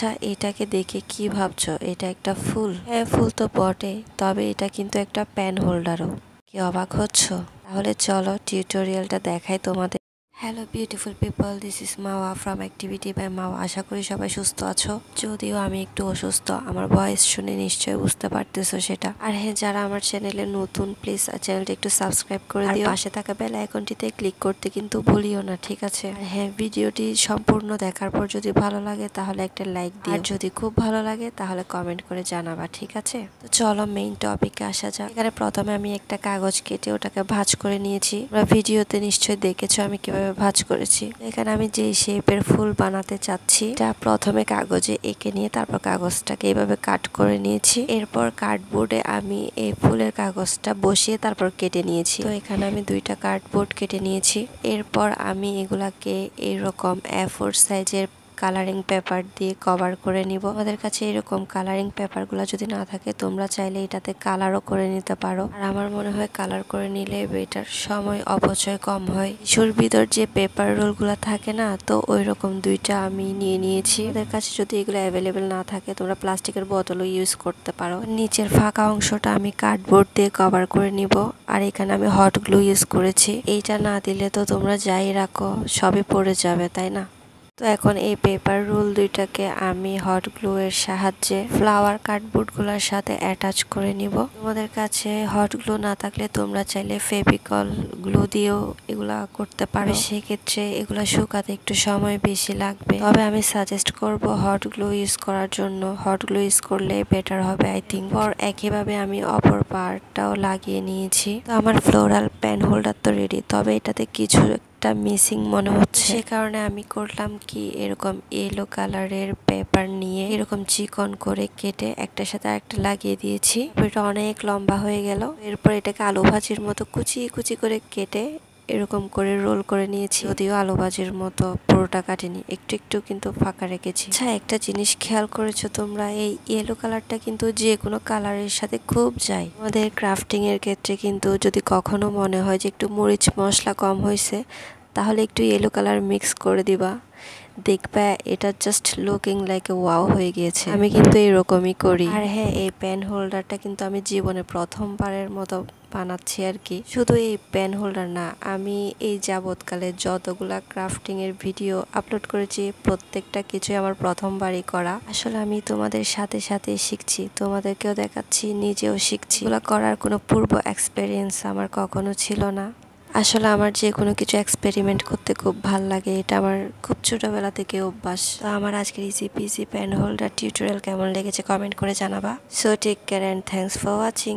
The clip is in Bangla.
আচ্ছা, এটাকে দেখে কি ভাবছো? এটা একটা ফুল? হ্যাঁ, ফুল তো বটে, তবে এটা কিন্তু একটা প্যান হোল্ডারও। কি অবাক হচ্ছ? তাহলে চলো টিউটোরিয়ালটা দেখাই তোমাদের। Hello beautiful people, this is Mawa from activity by Mawa. আশা করি সবাই সুস্থ আছো। যদিও আমি একটু অসুস্থ, আমার ভয়েস শুনে নিশ্চয়ই বুঝতে পারতেছো সেটা। আর হ্যাঁ, যারা আমার চ্যানেলে নতুন, প্লিজ চ্যানেলটা একটু সাবস্ক্রাইব করে দিও। পাশে থাকা বেল আইকনটিতে ক্লিক করতে কিন্তু ভুলিও না, ঠিক আছে? আর হ্যাঁ, ভিডিওটি সম্পূর্ণ দেখার পর যদি ভালো লাগে তাহলে একটা লাইক দিও, আর যদি খুব ভালো লাগে তাহলে কমেন্ট করে জানাবা, ঠিক আছে? তো চলো মেইন টপিকে আসা যাক। এখানে প্রথমে আমি একটা কাগজ কেটে ওটাকে ভাঁজ করে নিয়েছি। ভিডিওতে নিশ্চয়ই দেখেছো আমি কিভাবে ভাঁজ করেছি। এখানে আমি যে শেপের ফুল বানাতে চাচ্ছি এটা প্রথমে কাগজে এঁকে নিয়ে তারপর কাগজটাকে এইভাবে কাট করে নিয়েছি। এরপর কার্ডবোর্ডে আমি এই ফুলের কাগজটা বসিয়ে তারপর কেটে নিয়েছি। তো এখানে আমি দুইটা কার্ডবোর্ড কেটে নিয়েছি। এরপর আমি এগুলাকে এইরকম A4 সাইজের কালারিং পেপার দিয়ে কভার করে নিব। আমাদের কাছে এরকম কালারিং পেপার গুলা যদি না থাকে তোমরা চাইলে এটাতে কালারও করে নিতে পারো। আর আমার মনে হয় কালার করে নিলে বেটার, সময় অপচয় কম হয়। টিস্যুর ভিতর যে পেপার রোল গুলা থাকে না, তো ওই রকম দুইটা আমি নিয়ে নিয়েছি। আমাদের কাছে যদি এগুলো অ্যাভেলেবেল না থাকে তোমরা প্লাস্টিকের বোতলও ইউজ করতে পারো। নিচের ফাঁকা অংশটা আমি কার্ডবোর্ড দিয়ে কভার করে নিব। আর এখানে আমি হট গ্লু ইউজ করেছি। এইটা না দিলে তো তোমরা যাই রাখো সবই পড়ে যাবে, তাই না? তো এখন এই পেপার রোল দুইটাকে আমি হট গ্লু এর সাহায্যে ফ্লাওয়ার কার্ডবোর্ড গুলার সাথে অ্যাটাচ করে নিব। তোমাদের কাছে হট গ্লু না থাকলে তোমরা চাইলে ফেভিকল গ্লু দিয়েও এগুলা করতে পারো। সেক্ষেত্রে এগুলা শুকাতে একটু সময় বেশি লাগবে, তবে আমি সাজেস্ট করব হট গ্লু ইউজ করার জন্য। হট গ্লু ইউজ করলে বেটার হবে আই থিঙ্ক। পর একইভাবে আমি অপর পার্টটাও লাগিয়ে নিয়েছি। তো আমার ফ্লোরাল পেন হোল্ডার তো রেডি, তবে এটাতে কিছু মিসিং মনে হচ্ছে। সে কারণে আমি করলাম কি, এরকম ইয়েলো কালারের পেপার নিয়ে এরকম চিকন করে কেটে একটার সাথে আরেকটা লাগিয়ে দিয়েছি। এটা অনেক লম্বা হয়ে গেল। এরপর এটাকে আলু ভাজির মতো কুচি কুচি করে কেটে এরকম করে রোল করে নিয়েছি। যদিও আলু ভাজির মতো পুরোটা কাটিনি, একটু একটু কিন্তু ফাঁকা রেখেছি। আচ্ছা, একটা জিনিস খেয়াল করেছো তোমরা, এই ইয়েলো কালারটা কিন্তু যে কোনো কালারের সাথে খুব যায়। আমাদের ক্রাফটিং এর ক্ষেত্রে কিন্তু যদি কখনো মনে হয় যে একটু মরিচ মশলা কম হয়েছে, তাহলে একটু ইয়েলো কালার মিক্স করে দিবা, দেখবে এটা just looking like a wow হয়ে গিয়েছে। আমি কিন্তু এরকমই করি। আর হ্যাঁ, এই পেন হোল্ডারটা কিন্তু আমি জীবনে প্রথমবারের মতো বানাচ্ছি আর কি। শুধু এই পেন হোল্ডার না, আমি এই যাবৎকালে যতগুলা ক্রাফটিং এর ভিডিও আপলোড করেছি প্রত্যেকটা কিছুই আমার প্রথমবারই করা। আসলে আমি তোমাদের সাথে সাথে শিখছি, তোমাদেরকেও দেখাচ্ছি, নিজেও শিখছি। এগুলো করার কোনো পূর্ব এক্সপেরিয়েন্স আমার কখনো ছিল না। আসলে আমার যে কোনো কিছু এক্সপেরিমেন্ট করতে খুব ভাল লাগে, এটা আমার খুব ছোটবেলা থেকে অভ্যাস। তো আমার আজকের easy peasy pen holder tutorial কেমন লেগেছে কমেন্ট করে জানাবা। So take care and thanks for watching.